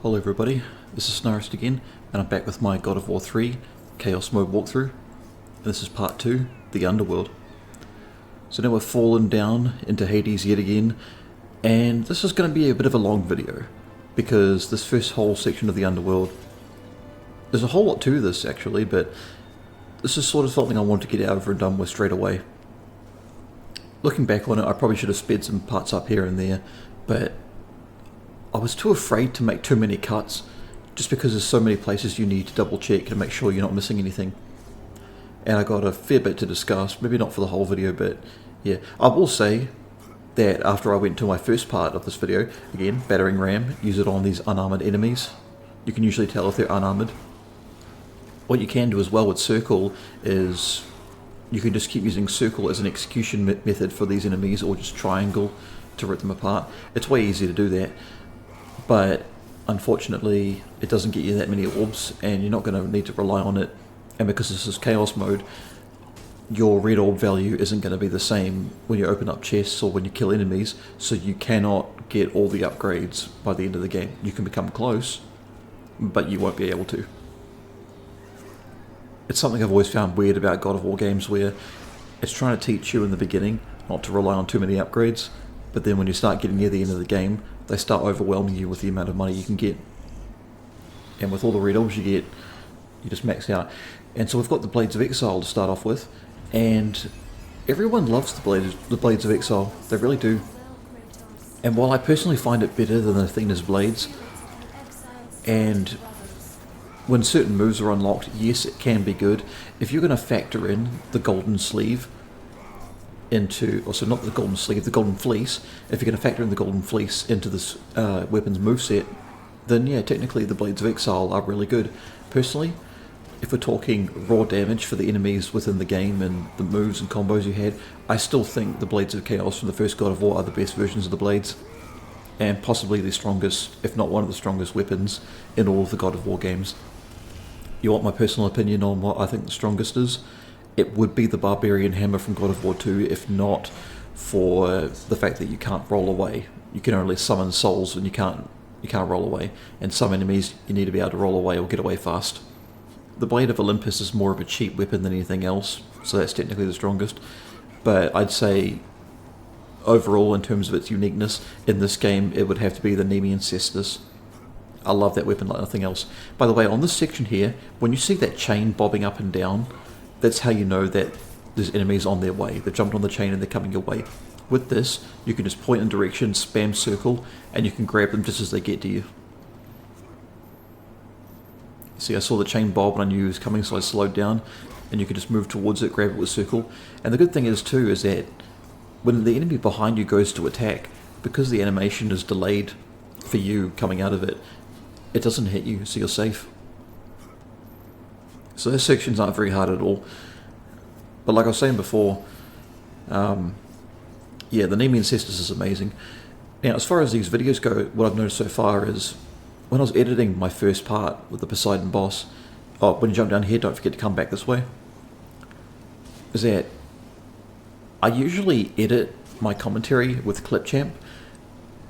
Hello everybody, this is Snarist again, and I'm back with my God of War 3 Chaos Mode walkthrough. And this is part 2, the Underworld. So now we've fallen down into Hades yet again, and this is going to be a bit of a long video, because this first whole section of the Underworld, there's a whole lot to this actually, but this is sort of something I want to get over and done with straight away. Looking back on it, I probably should have sped some parts up here and there, but I was too afraid to make too many cuts, just because there's so many places you need to double check and make sure you're not missing anything. And I got a fair bit to discuss, maybe not for the whole video, but yeah. I will say that after I went to my first part of this video, again, battering ram, use it on these unarmored enemies. You can usually tell if they're unarmored. What you can do as well with circle is you can just keep using circle as an execution method for these enemies, or just triangle to rip them apart. It's way easier to do that. But unfortunately it doesn't get you that many orbs, and you're not going to need to rely on it, and because this is chaos mode, your red orb value isn't going to be the same when you open up chests or when you kill enemies, so you cannot get all the upgrades by the end of the game. You can become close, but you won't be able to. It's something I've always found weird about God of War games, where it's trying to teach you in the beginning not to rely on too many upgrades, but then when you start getting near the end of the game, they start overwhelming you with the amount of money you can get. And with all the red orbs you get, you just max out. And so we've got the Blades of Exile to start off with, and everyone loves the Blades of Exile. They really do. And while I personally find it better than Athena's Blades, and when certain moves are unlocked, yes, it can be good. If you're going to factor in the golden sleeve into, or so not the golden sleeve, the golden fleece, if you're going to factor in the golden fleece into this weapon's moveset, then yeah, technically the Blades of Exile are really good. Personally, if we're talking raw damage for the enemies within the game and the moves and combos you had, I still think the Blades of Chaos from the first God of War are the best versions of the Blades, and possibly the strongest, if not one of the strongest weapons in all of the God of War games. You want my personal opinion on what I think the strongest is? It would be the Barbarian Hammer from God of War 2, if not for the fact that you can't roll away. You can only summon souls and you can't roll away. And some enemies you need to be able to roll away or get away fast. The Blade of Olympus is more of a cheap weapon than anything else, so that's technically the strongest. But I'd say overall, in terms of its uniqueness, in this game it would have to be the Nemean Cestus. I love that weapon like nothing else. By the way, on this section here, when you see that chain bobbing up and down, that's how you know that there's enemies on their way. They've jumped on the chain and they're coming your way. With this, you can just point in direction, spam circle, and you can grab them just as they get to you. See, I saw the chain bob and I knew it was coming, so I slowed down, and you can just move towards it, grab it with circle. And the good thing is too, is that when the enemy behind you goes to attack, because the animation is delayed for you coming out of it, it doesn't hit you, so you're safe. So those sections aren't very hard at all. But like I was saying before, yeah, the Nemean Cestus is amazing. Now, as far as these videos go, what I've noticed so far is, when I was editing my first part with the Poseidon boss, oh, when you jump down here, don't forget to come back this way, is that I usually edit my commentary with Clipchamp,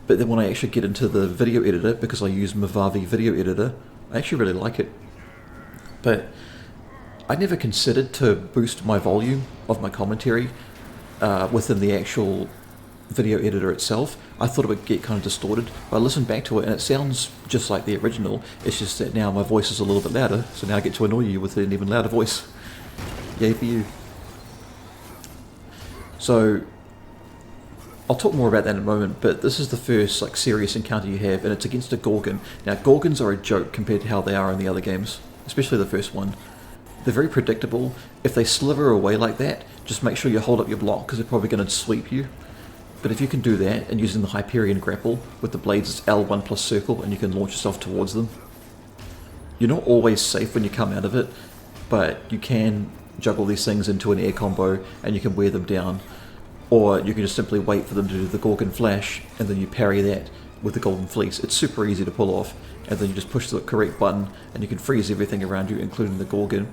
but then when I actually get into the video editor, because I use Movavi video editor, I actually really like it. But I never considered to boost my volume of my commentary within the actual video editor itself. I thought it would get kind of distorted, but I listened back to it and it sounds just like the original. It's just that now my voice is a little bit louder, so now I get to annoy you with an even louder voice. Yay for you. So I'll talk more about that in a moment, but this is the first like serious encounter you have, and it's against a Gorgon. Now, Gorgons are a joke compared to how they are in the other games, especially the first one. They're very predictable. If they sliver away like that, just make sure you hold up your block, because they're probably going to sweep you. But if you can do that, and using the Hyperion grapple, with the blades it's L1 plus circle, and you can launch yourself towards them. You're not always safe when you come out of it, but you can juggle these things into an air combo, and you can wear them down. Or you can just simply wait for them to do the Gorgon flash, and then you parry that with the Golden Fleece. It's super easy to pull off, and then you just push the correct button, and you can freeze everything around you, including the Gorgon.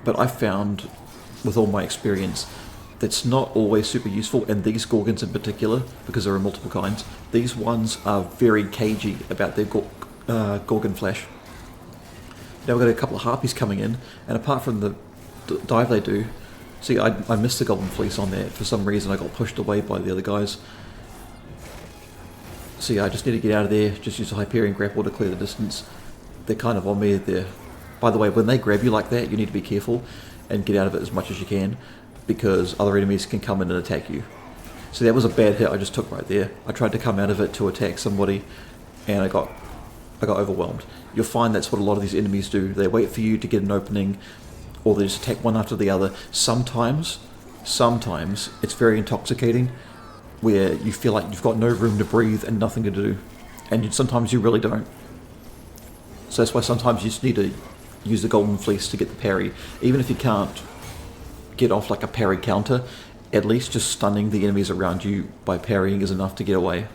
But I found, with all my experience, that's not always super useful, and these Gorgons in particular, because there are multiple kinds, these ones are very cagey about their Gorgon flash. Now we've got a couple of Harpies coming in, and apart from the dive they do, see, I missed the Golden Fleece on that. For some reason I got pushed away by the other guys. See, I just need to get out of there, just use a Hyperion grapple to clear the distance. They're kind of on me there. By the way, when they grab you like that, you need to be careful and get out of it as much as you can, because other enemies can come in and attack you. So that was a bad hit I just took right there. I tried to come out of it to attack somebody, and I got overwhelmed. You'll find that's what a lot of these enemies do. They wait for you to get an opening, or they just attack one after the other. Sometimes it's very intoxicating, where you feel like you've got no room to breathe and nothing to do, and sometimes you really don't. So that's why sometimes you just need to use the Golden Fleece to get the parry. Even if you can't get off like a parry counter, at least just stunning the enemies around you by parrying is enough to get away.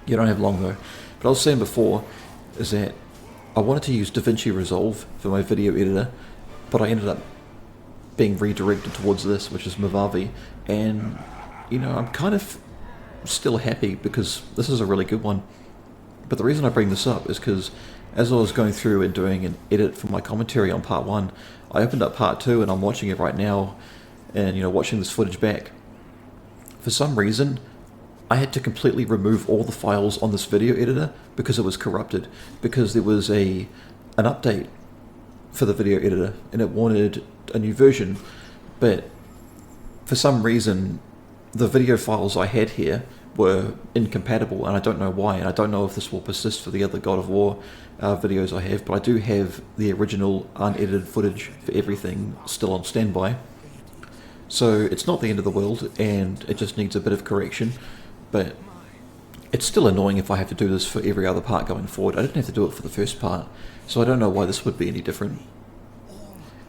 You don't have long though. But I was saying before is that I wanted to use DaVinci Resolve for my video editor, but I ended up being redirected towards this, which is Movavi, and you know, I'm kind of still happy because this is a really good one. But the reason I bring this up is because as I was going through and doing an edit for my commentary on part 1, I opened up part 2 and I'm watching it right now, and you know, watching this footage back. For some reason, I had to completely remove all the files on this video editor because it was corrupted, because there was an update for the video editor and it wanted a new version, but for some reason the video files I had here were incompatible, and I don't know why, and I don't know if this will persist for the other God of War videos I have, but I do have the original unedited footage for everything still on standby. So it's not the end of the world, and it just needs a bit of correction, but it's still annoying if I have to do this for every other part going forward. I didn't have to do it for the first part, so I don't know why this would be any different.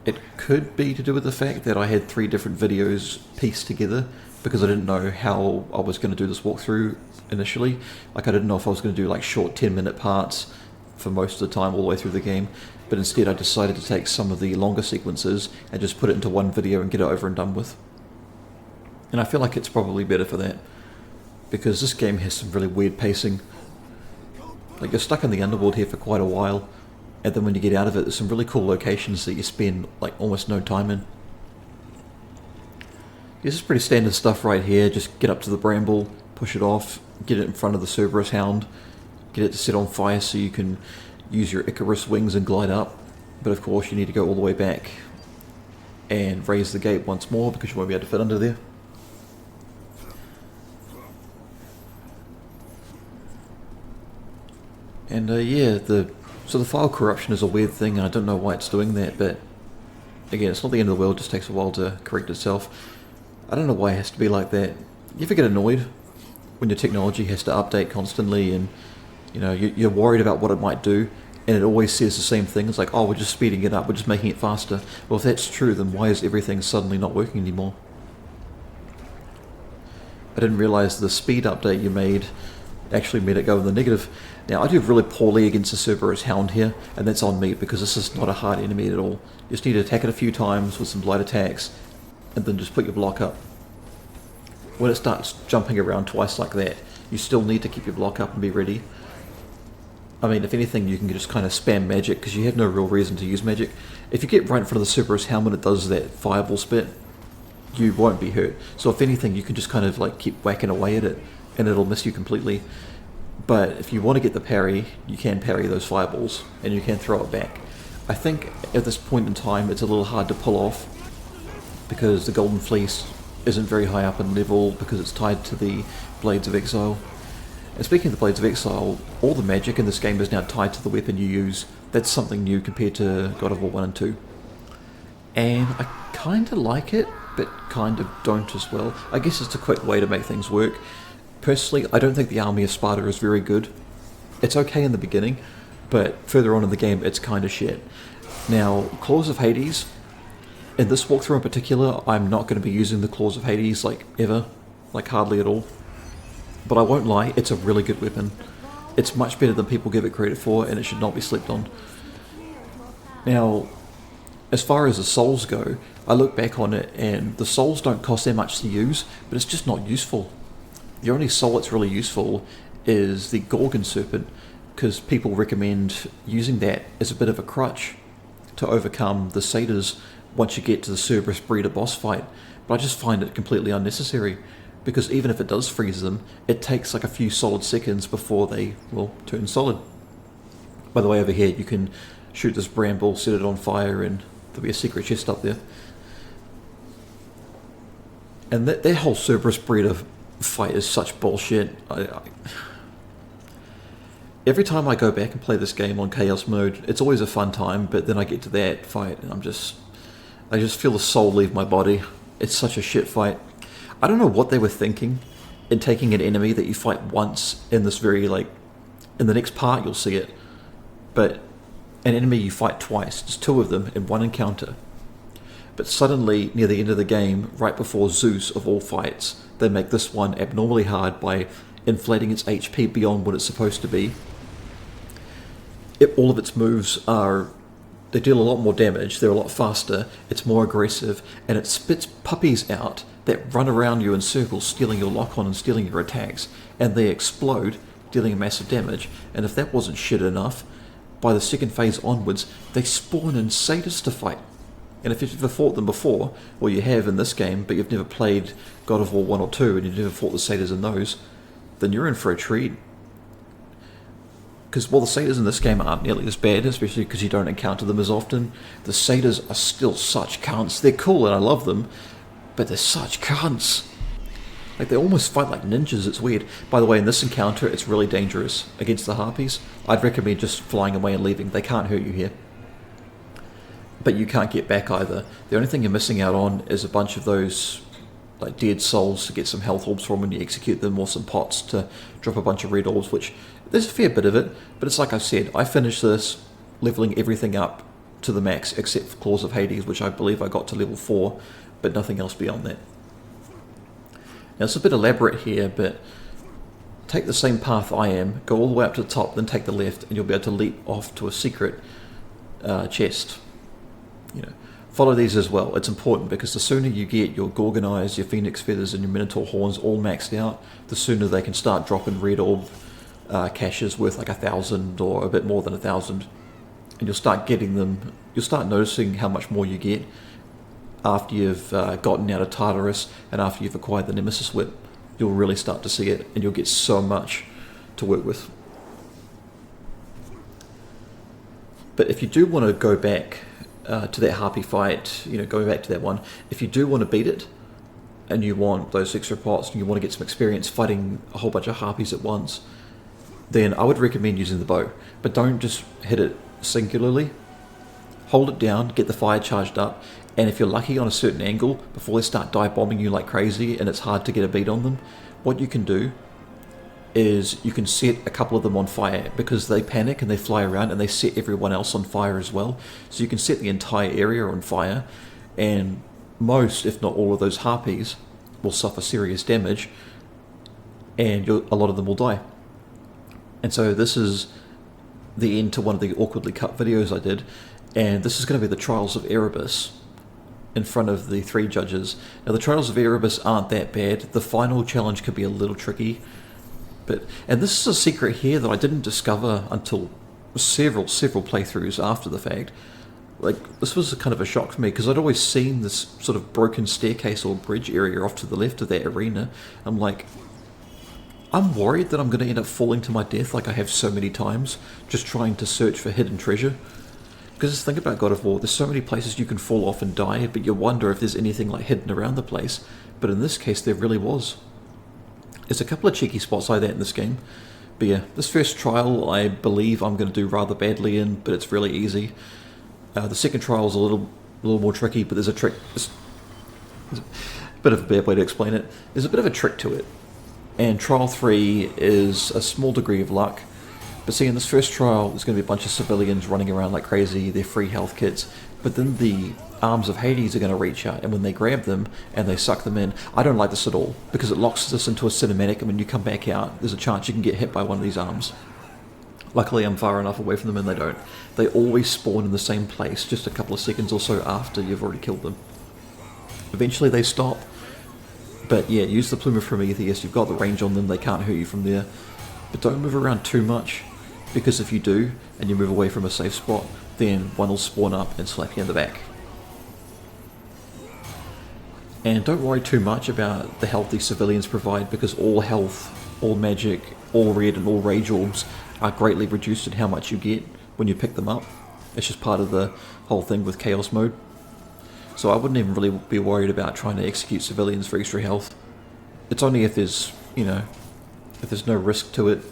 It could be to do with the fact that I had 3 different videos pieced together, because I didn't know how I was going to do this walkthrough initially. Like, I didn't know if I was going to do like short 10-minute parts for most of the time all the way through the game, but instead I decided to take some of the longer sequences and just put it into one video and get it over and done with. And I feel like it's probably better for that, because this game has some really weird pacing. Like, you're stuck in the Underworld here for quite a while, and then when you get out of it, there's some really cool locations that you spend like almost no time in. This is pretty standard stuff right here. Just get up to the bramble, push it off, get it in front of the Cerberus Hound, get it to set on fire so you can use your Icarus wings and glide up. But of course you need to go all the way back and raise the gate once more because you won't be able to fit under there. And yeah, so the file corruption is a weird thing, and I don't know why it's doing that, but again, it's not the end of the world, it just takes a while to correct itself. I don't know why it has to be like that. You ever get annoyed when your technology has to update constantly, and you know, you're worried about what it might do, and it always says the same thing? It's like, oh, we're just speeding it up, we're just making it faster. Well, if that's true, then why is everything suddenly not working anymore? I didn't realize the speed update you made actually made it go in the negative. Now, I do really poorly against the Cerberus Hound here, and that's on me because this is not a hard enemy at all. You just need to attack it a few times with some light attacks, and then just put your block up. When it starts jumping around twice like that, you still need to keep your block up and be ready. I mean, if anything, you can just kind of spam magic because you have no real reason to use magic. If you get right in front of the Cerberus Hound when it does that fireball spit, you won't be hurt. So if anything, you can just kind of like keep whacking away at it, and it'll miss you completely. But if you want to get the parry, you can parry those fireballs, and you can throw it back. I think at this point in time, it's a little hard to pull off, because the Golden Fleece isn't very high up in level because it's tied to the Blades of Exile. And speaking of the Blades of Exile, all the magic in this game is now tied to the weapon you use. That's something new compared to God of War 1 and 2. And I kind of like it, but kind of don't as well. I guess it's a quick way to make things work. Personally, I don't think the army of Sparta is very good. It's okay in the beginning, but further on in the game, it's kind of shit. Now, Claws of Hades, in this walkthrough in particular, I'm not going to be using the Claws of Hades, like, ever. Like, hardly at all. But I won't lie, it's a really good weapon. It's much better than people give it credit for, and it should not be slept on. Now, as far as the souls go, I look back on it, and the souls don't cost that much to use, but it's just not useful. The only soul that's really useful is the Gorgon Serpent, because people recommend using that as a bit of a crutch to overcome the satyrs once you get to the Cerberus breeder boss fight. But I just find it completely unnecessary, because even if it does freeze them, it takes like a few solid seconds before they will turn solid. By the way, over here you can shoot this bramble, set it on fire, and there'll be a secret chest up there. And that whole Cerberus breeder fight is such bullshit. Every time I go back and play this game on Chaos mode, it's always a fun time, but then I get to that fight and I just feel the soul leave my body. It's such a shit fight. I don't know what they were thinking in taking an enemy that you fight once in this very, like, in the next part you'll see it, but an enemy you fight twice. There's two of them in one encounter. But suddenly, near the end of the game, right before Zeus of all fights, they make this one abnormally hard by inflating its HP beyond what it's supposed to be. All of its moves they deal a lot more damage, they're a lot faster, it's more aggressive, and it spits puppies out that run around you in circles, stealing your lock-on and stealing your attacks, and they explode, dealing massive damage. And if that wasn't shit enough, by the second phase onwards, they spawn in satyrs to fight. And if you've ever fought them before, well, you have in this game, but you've never played God of War 1 or 2, and you've never fought the satyrs in those, then you're in for a treat. Because while the satyrs in this game aren't nearly as bad, especially because you don't encounter them as often, the satyrs are still such cunts. They're cool and I love them, but they're such cunts. Like, they almost fight like ninjas, it's weird. By the way, in this encounter, it's really dangerous against the Harpies. I'd recommend just flying away and leaving. They can't hurt you here. But you can't get back either. The only thing you're missing out on is a bunch of those like dead souls to get some health orbs from when you execute them, or some pots to drop a bunch of red orbs, which there's a fair bit of it, but it's like I said, I finished this leveling everything up to the max except for Claws of Hades, which I believe I got to level 4, but nothing else beyond that. Now it's a bit elaborate here, but take the same path I am, go all the way up to the top, then take the left, and you'll be able to leap off to a secret chest. You know, follow these as well. It's important, because the sooner you get your Gorgon eyes, your Phoenix feathers, and your Minotaur horns all maxed out, the sooner they can start dropping red orb caches worth like 1,000 or a bit more than 1,000, and you'll start getting them. You'll start noticing how much more you get after you've gotten out of Tartarus and after you've acquired the Nemesis Whip. You'll really start to see it, and you'll get so much to work with. But if you do want to go back to that Harpy fight, you know, going back to that one, if you do want to beat it, and you want those extra pots, and you want to get some experience fighting a whole bunch of Harpies at once, then I would recommend using the bow. But don't just hit it singularly. Hold it down, get the fire charged up, and if you're lucky on a certain angle, before they start dive bombing you like crazy and it's hard to get a beat on them, what you can do is you can set a couple of them on fire, because they panic and they fly around and they set everyone else on fire as well. So you can set the entire area on fire, and most, if not all, of those Harpies will suffer serious damage, and a lot of them will die. And so this is the end to one of the awkwardly cut videos I did, and this is going to be the Trials of Erebus in front of the 3 judges. Now the Trials of Erebus aren't that bad. The final challenge could be a little tricky, and this is a secret here that I didn't discover until several playthroughs after the fact. Like, this was kind of a shock for me, because I'd always seen this sort of broken staircase or bridge area off to the left of that arena. I'm like, I'm worried that I'm going to end up falling to my death like I have so many times, just trying to search for hidden treasure. Because just think about God of War, there's so many places you can fall off and die, but you wonder if there's anything like hidden around the place. But in this case, there really was. There's a couple of cheeky spots like that in this game. But yeah, this first trial I believe I'm going to do rather badly in, but it's really easy. The second trial is a little more tricky, but there's a trick. It's a bit of a bad way to explain it. There's a bit of a trick to it. And trial 3 is a small degree of luck. But see, in this first trial, there's going to be a bunch of civilians running around like crazy, they're free health kits, but then the arms of Hades are going to reach out, and when they grab them and they suck them in, I don't like this at all, because it locks us into a cinematic, and when you come back out, there's a chance you can get hit by one of these arms. Luckily, I'm far enough away from them and they don't. They always spawn in the same place, just a couple of seconds or so after you've already killed them. Eventually they stop, but yeah, use the Plume of Prometheus, you've got the range on them, they can't hurt you from there. But don't move around too much, because if you do, and you move away from a safe spot, then one will spawn up and slap you in the back. And don't worry too much about the health these civilians provide, because all health, all magic, all red and all rage orbs are greatly reduced in how much you get when you pick them up. It's just part of the whole thing with chaos mode. So I wouldn't even really be worried about trying to execute civilians for extra health. It's only if there's, if there's no risk to it.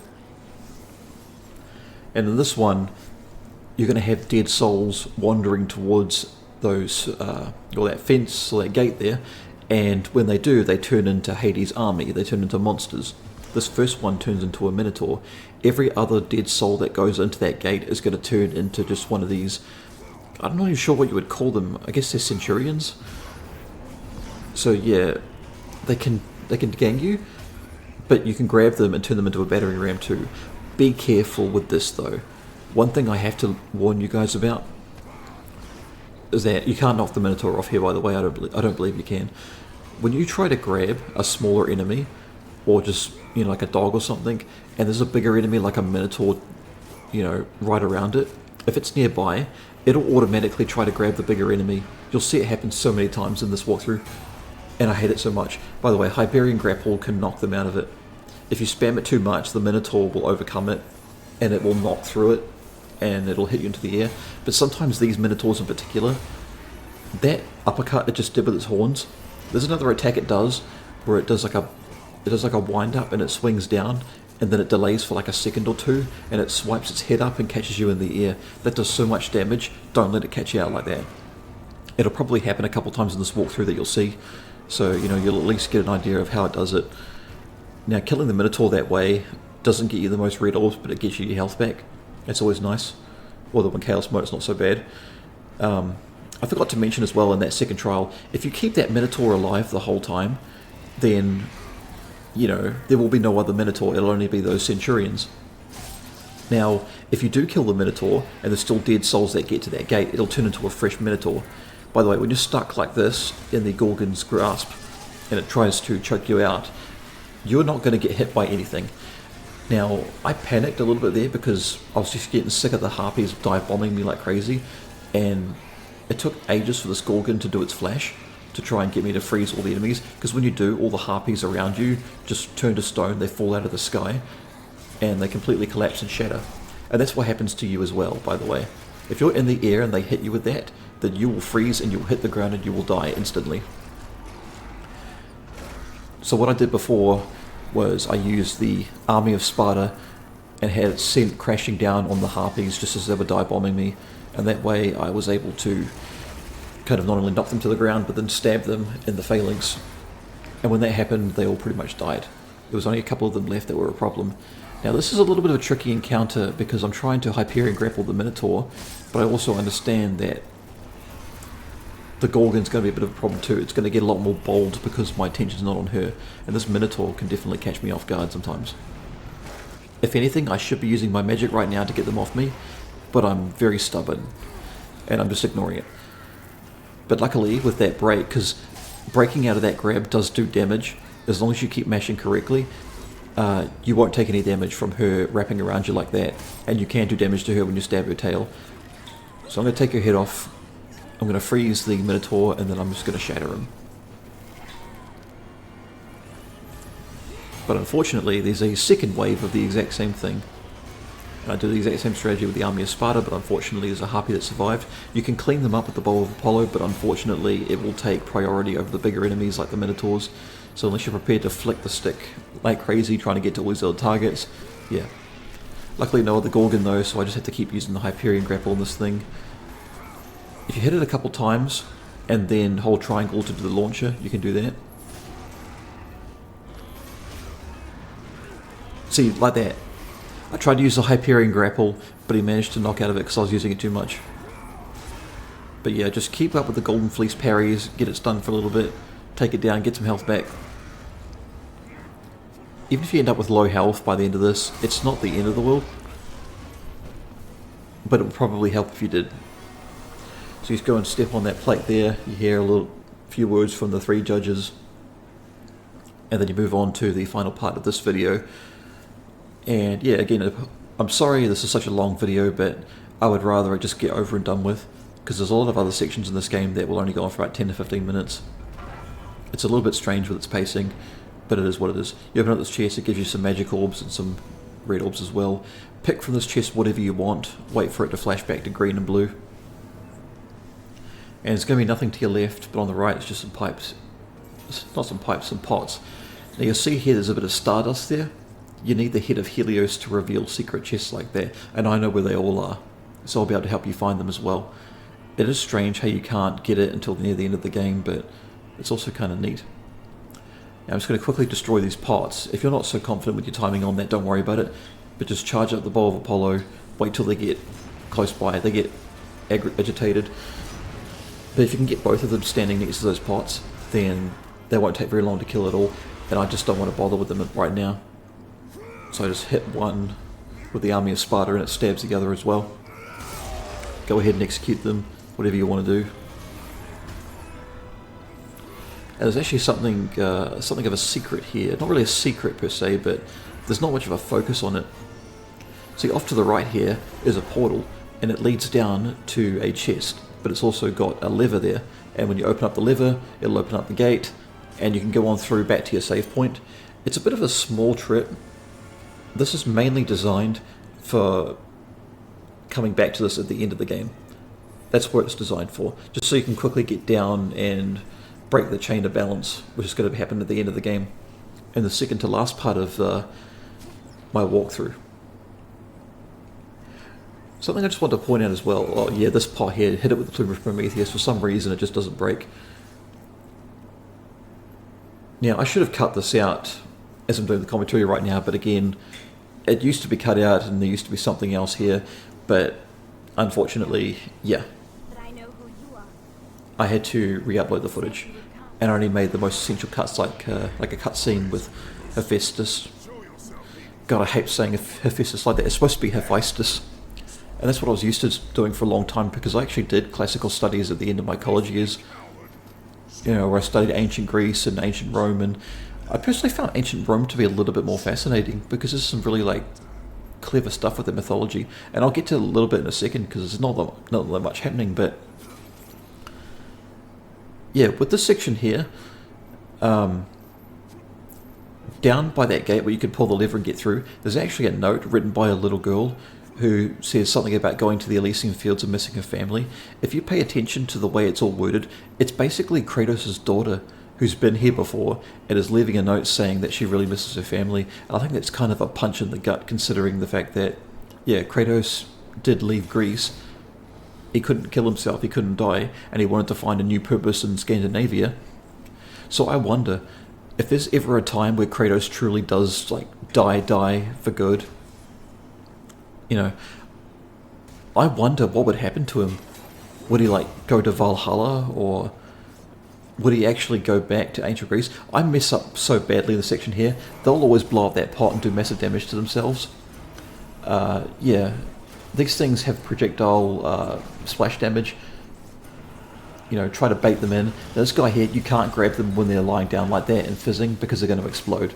And in this one, you're going to have dead souls wandering towards those, or that fence, or that gate there, and when they do, they turn into Hades' army, they turn into monsters. This first one turns into a minotaur. Every other dead soul that goes into that gate is going to turn into just one of these, I'm not even sure what you would call them, I guess they're centurions. So yeah, they can gang you, but you can grab them and turn them into a battering ram too. Be careful with this though. One thing I have to warn you guys about is that you can't knock the Minotaur off here, by the way. I don't believe you can. When you try to grab a smaller enemy, or just, like a dog or something, and there's a bigger enemy like a Minotaur, right around it, if it's nearby, it'll automatically try to grab the bigger enemy. You'll see it happen so many times in this walkthrough, and I hate it so much. By the way, Hyperion Grapple can knock them out of it. If you spam it too much, the Minotaur will overcome it, and it will knock through it, and it'll hit you into the air. But sometimes these Minotaurs in particular, that uppercut it just did with its horns, there's another attack it does, where it does like a wind up and it swings down, and then it delays for like a second or two, and it swipes its head up and catches you in the air. That does so much damage, don't let it catch you out like that. It'll probably happen a couple times in this walkthrough that you'll see, so you'll at least get an idea of how it does it. Now, killing the Minotaur that way doesn't get you the most red orbs, but it gets you your health back. It's always nice. Although in Chaos mode it's not so bad. I forgot to mention as well in that second trial, if you keep that Minotaur alive the whole time, then, there will be no other Minotaur, it'll only be those Centurions. Now, if you do kill the Minotaur, and there's still dead souls that get to that gate, it'll turn into a fresh Minotaur. By the way, when you're stuck like this in the Gorgon's grasp, and it tries to choke you out, you're not going to get hit by anything. Now, I panicked a little bit there because I was just getting sick of the Harpies dive bombing me like crazy, and it took ages for this Gorgon to do its flash to try and get me to freeze all the enemies, because when you do, all the Harpies around you just turn to stone, they fall out of the sky, and they completely collapse and shatter. And that's what happens to you as well, by the way. If you're in the air and they hit you with that, then you will freeze and you will hit the ground and you will die instantly. So what I did before was I used the army of Sparta and had it sent crashing down on the Harpies just as they were dive bombing me, and that way I was able to kind of not only knock them to the ground but then stab them in the phalanx. And when that happened, they all pretty much died. There was only a couple of them left that were a problem. Now this is a little bit of a tricky encounter because I'm trying to Hyperion grapple the Minotaur, but I also understand that the Gorgon's going to be a bit of a problem too. It's going to get a lot more bold because my attention's not on her, and this Minotaur can definitely catch me off guard sometimes. If anything, I should be using my magic right now to get them off me, but I'm very stubborn, and I'm just ignoring it. But luckily, with that break, because breaking out of that grab does do damage, as long as you keep mashing correctly, you won't take any damage from her wrapping around you like that, and you can do damage to her when you stab her tail. So I'm going to take her head off, I'm going to freeze the Minotaur, and then I'm just going to shatter him. But unfortunately, there's a second wave of the exact same thing. And I did the exact same strategy with the army of Sparta, but unfortunately there's a Harpy that survived. You can clean them up with the Bow of Apollo, but unfortunately it will take priority over the bigger enemies like the Minotaurs. So unless you're prepared to flick the stick like crazy trying to get to all these other targets, yeah. Luckily no other Gorgon though, so I just have to keep using the Hyperion grapple on this thing. If you hit it a couple times and then hold triangle to do the launcher, you can do that. See, like that. I tried to use the Hyperion grapple, but he managed to knock out of it because I was using it too much. But yeah, just keep up with the Golden Fleece parries, get it stunned for a little bit, take it down, get some health back. Even if you end up with low health by the end of this, it's not the end of the world. But it would probably help if you did. So you just go and step on that plate there, you hear a few words from the three judges, and then you move on to the final part of this video. And yeah, again, I'm sorry this is such a long video, but I would rather it just get over and done with, because there's a lot of other sections in this game that will only go on for about 10 to 15 minutes. It's a little bit strange with its pacing, but it is what it is. You open up this chest, it gives you some magic orbs and some red orbs as well. Pick from this chest whatever you want, wait for it to flash back to green and blue. And it's going to be nothing to your left, but on the right it's just some pipes. Not some pipes, some pots. Now you'll see here there's a bit of stardust there. You need the head of Helios to reveal secret chests like that, and I know where they all are, so I'll be able to help you find them as well. It is strange how you can't get it until near the end of the game, but it's also kind of neat. Now I'm just going to quickly destroy these pots. If you're not so confident with your timing on that, don't worry about it, but just charge up the bow of Apollo, wait till they get close by, they get agitated. But if you can get both of them standing next to those pots, then they won't take very long to kill at all, and I just don't want to bother with them right now. So I just hit one with the army of Sparta and it stabs the other as well. Go ahead and execute them, whatever you want to do. And there's actually something of a secret here. Not really a secret per se, but there's not much of a focus on it. See, off to the right here is a portal, and it leads down to a chest, but it's also got a lever there. And when you open up the lever, it'll open up the gate, and you can go on through back to your save point. It's a bit of a small trip. This is mainly designed for coming back to this at the end of the game. That's what it's designed for, just so you can quickly get down and break the chain of balance, which is going to happen at the end of the game, in the second to last part of my walkthrough. Something I just want to point out as well, oh yeah, this pot here, hit it with the Plume of Prometheus, for some reason it just doesn't break. Now, I should have cut this out as I'm doing the commentary right now, but again, it used to be cut out and there used to be something else here, but unfortunately, yeah. I had to re-upload the footage, and I only made the most essential cuts, like a cutscene with Hephaestus. God, I hate saying Hephaestus like that. It's supposed to be Hephaestus, and that's what I was used to doing for a long time, because I actually did classical studies at the end of my college years. You know, where I studied ancient Greece and ancient Rome, and I personally found ancient Rome to be a little bit more fascinating, because there's some really clever stuff with the mythology, and I'll get to a little bit in a second because there's not that much happening. But yeah, with this section here, down by that gate where you can pull the lever and get through, there's actually a note written by a little girl who says something about going to the Elysian Fields and missing her family. If you pay attention to the way it's all worded, it's basically Kratos' daughter who's been here before and is leaving a note saying that she really misses her family. And I think that's kind of a punch in the gut, considering the fact that, yeah, Kratos did leave Greece. He couldn't kill himself, he couldn't die, and he wanted to find a new purpose in Scandinavia. So I wonder if there's ever a time where Kratos truly does die for good. You know, I wonder what would happen to him. Would he go to Valhalla, or would he actually go back to ancient Greece? I mess up so badly in the section here. They'll always blow up that pot and do massive damage to themselves. Yeah, these things have projectile splash damage. You know, try to bait them in. Now, this guy here, you can't grab them when they're lying down like that and fizzing, because they're going to explode.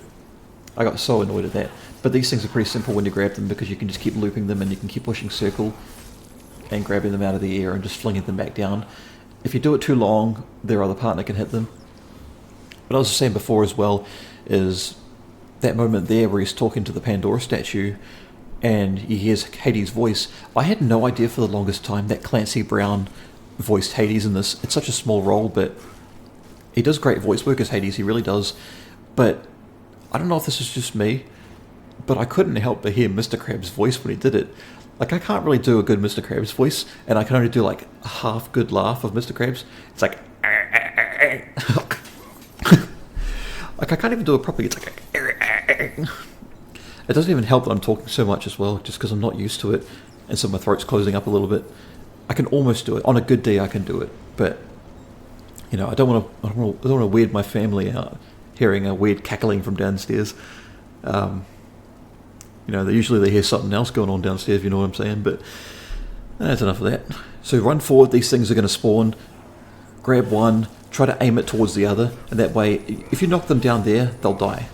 I got so annoyed at that. But these things are pretty simple when you grab them, because you can just keep looping them and you can keep pushing circle and grabbing them out of the air and just flinging them back down. If you do it too long, their other partner can hit them. What I was saying before as well is that moment there where he's talking to the Pandora statue and he hears Hades' voice. I had no idea for the longest time that Clancy Brown voiced Hades in this. It's such a small role, but he does great voice work as Hades, he really does. But I don't know if this is just me, but I couldn't help but hear Mr. Krabs' voice when he did it. I can't really do a good Mr. Krabs voice, and I can only do a half good laugh of Mr. Krabs. It's like I can't even do it properly. It's it doesn't even help that I'm talking so much as well, just because I'm not used to it, and so my throat's closing up a little bit. I can almost do it. On a good day I can do it, but you know, I don't want to weird my family out hearing a weird cackling from downstairs. You know, they hear something else going on downstairs, if you know what I'm saying, but that's enough of that. So run forward, these things are going to spawn, grab one, try to aim it towards the other, and that way, if you knock them down there, they'll die.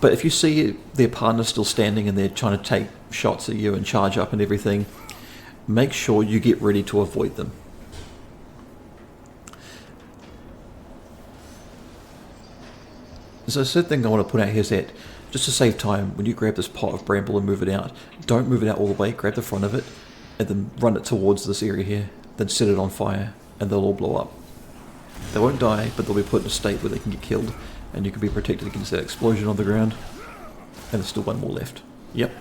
But if you see their partner still standing and they're trying to take shots at you and charge up and everything, make sure you get ready to avoid them. So the third thing I want to put out here is that, just to save time, when you grab this pot of bramble and move it out, don't move it out all the way, grab the front of it, and then run it towards this area here, then set it on fire, and they'll all blow up. They won't die, but they'll be put in a state where they can get killed, and you can be protected against that explosion on the ground. And there's still one more left. Yep.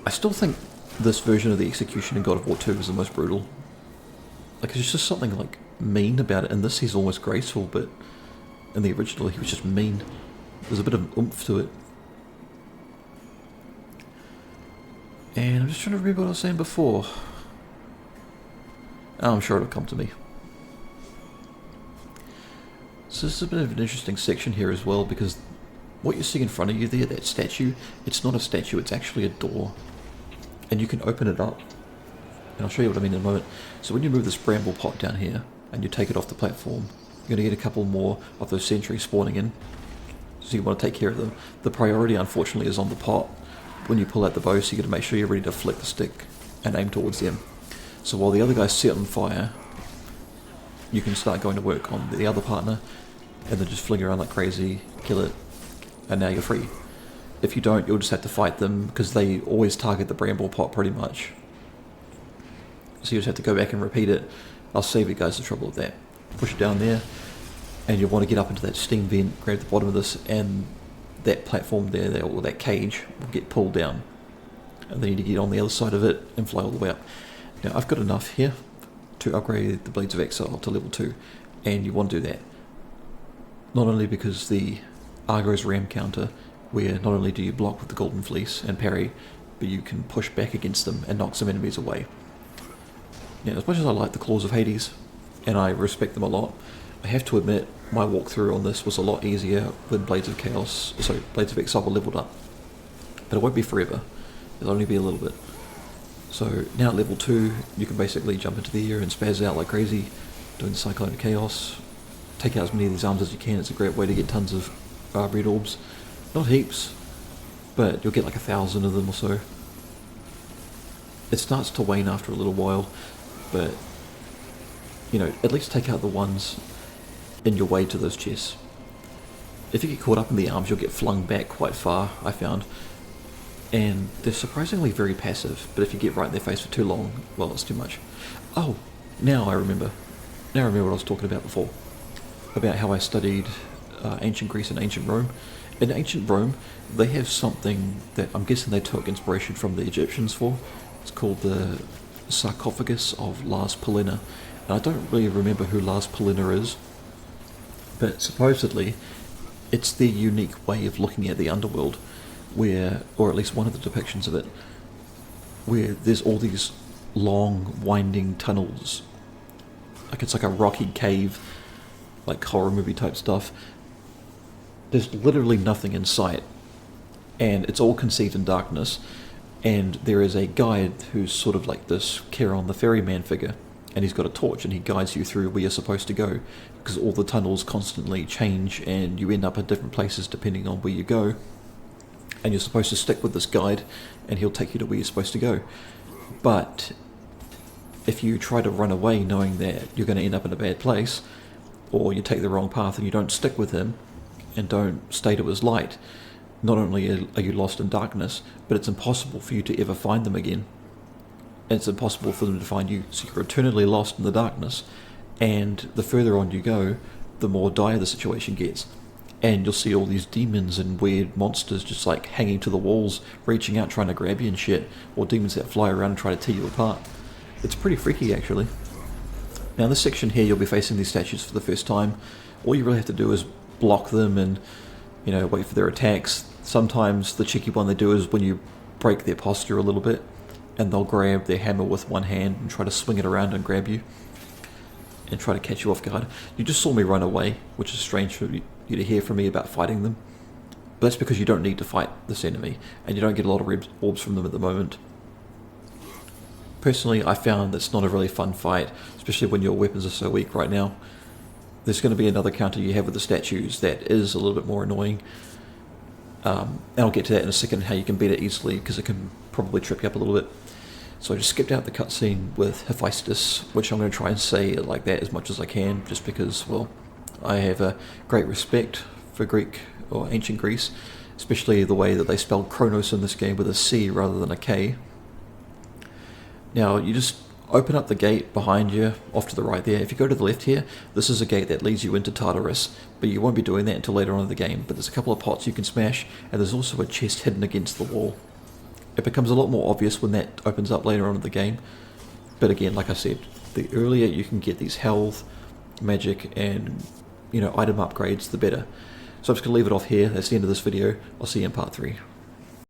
I still think this version of the execution in God of War 2 is the most brutal. Like, there's just something, like, mean about it. In this, he's almost graceful, but in the original, he was just mean. There's a bit of oomph to it. And I'm just trying to remember what I was saying before. Oh, I'm sure it'll come to me. So this is a bit of an interesting section here as well, because what you're seeing in front of you there, that statue, it's not a statue, it's actually a door. And you can open it up. And I'll show you what I mean in a moment. So when you move this bramble pot down here, and you take it off the platform, you're going to get a couple more of those sentries spawning in. So you want to take care of them. The priority, unfortunately, is on the pot. When you pull out the bow, so you've got to make sure you're ready to flick the stick and aim towards them. So while the other guy's set on fire, you can start going to work on the other partner, and then just fling around like crazy, kill it, and now you're free. If you don't, you'll just have to fight them, because they always target the bramble pot pretty much. So you just have to go back and repeat it. I'll save you guys the trouble of that. Push it down there, and you'll want to get up into that steam vent, grab the bottom of this, and that platform there, or that cage, will get pulled down. And then you need to get on the other side of it and fly all the way up. Now, I've got enough here to upgrade the Blades of Exile to level 2, and you want to do that. Not only because the Argo's ram counter, where not only do you block with the Golden Fleece and parry, but you can push back against them and knock some enemies away. Now, as much as I like the Claws of Hades, and I respect them a lot, I have to admit my walkthrough on this was a lot easier when Blades of Exile were leveled up. But it won't be forever, it'll only be a little bit. So now at level 2, you can basically jump into the air and spaz out like crazy, doing the Cyclone of Chaos. Take out as many of these arms as you can. It's a great way to get tons of red orbs. Not heaps, but you'll get like 1,000 of them or so. It starts to wane after a little while, but you know, at least take out the ones in your way to those chests. If you get caught up in the arms, you'll get flung back quite far, I found. And they're surprisingly very passive, but if you get right in their face for too long, well, it's too much. Oh, now I remember. Now I remember what I was talking about before. About how I studied ancient Greece and ancient Rome. In ancient Rome, they have something that I'm guessing they took inspiration from the Egyptians for. It's called the sarcophagus of Lars Polyner. And I don't really remember who Lars Polyner is, but supposedly it's their unique way of looking at the underworld, where, or at least one of the depictions of it, where there's all these long, winding tunnels. Like it's like a rocky cave, like horror movie type stuff. There's literally nothing in sight, and it's all conceived in darkness, and there is a guide who's sort of like this Charon the ferryman figure, and he's got a torch and he guides you through where you're supposed to go, because all the tunnels constantly change and you end up at different places depending on where you go, and you're supposed to stick with this guide and he'll take you to where you're supposed to go. But if you try to run away knowing that you're going to end up in a bad place, or you take the wrong path and you don't stick with him and don't stay to his light, not only are you lost in darkness, but it's impossible for you to ever find them again. And it's impossible for them to find you, so you're eternally lost in the darkness. And the further on you go, the more dire the situation gets. And you'll see all these demons and weird monsters just like hanging to the walls, reaching out trying to grab you and shit, or demons that fly around and try to tear you apart. It's pretty freaky actually. Now in this section here, you'll be facing these statues for the first time. All you really have to do is block them and, you know, wait for their attacks. Sometimes the cheeky one they do is when you break their posture a little bit, and they'll grab their hammer with one hand and try to swing it around and grab you and try to catch you off guard. You just saw me run away, which is strange for you to hear from me about fighting them. But that's because you don't need to fight this enemy, and you don't get a lot of orbs from them at the moment. Personally, I found that's not a really fun fight, especially when your weapons are so weak right now. There's going to be another counter you have with the statues that is a little bit more annoying, And I'll get to that in a second, how you can beat it easily, because it can probably trip you up a little bit. So I just skipped out the cutscene with Hephaestus, which I'm going to try and say it like that as much as I can, just because, well, I have a great respect for Greek or ancient Greece, especially the way that they spelled Kronos in this game with a C rather than a K. Now, you just open up the gate behind you, off to the right there. If you go to the left here, this is a gate that leads you into Tartarus, but you won't be doing that until later on in the game. But there's a couple of pots you can smash, and there's also a chest hidden against the wall. It becomes a lot more obvious when that opens up later on in the game, but again, like I said, the earlier you can get these health, magic, and item upgrades, the better. So I'm just going to leave it off here. That's the end of this video. I'll see you in part 3.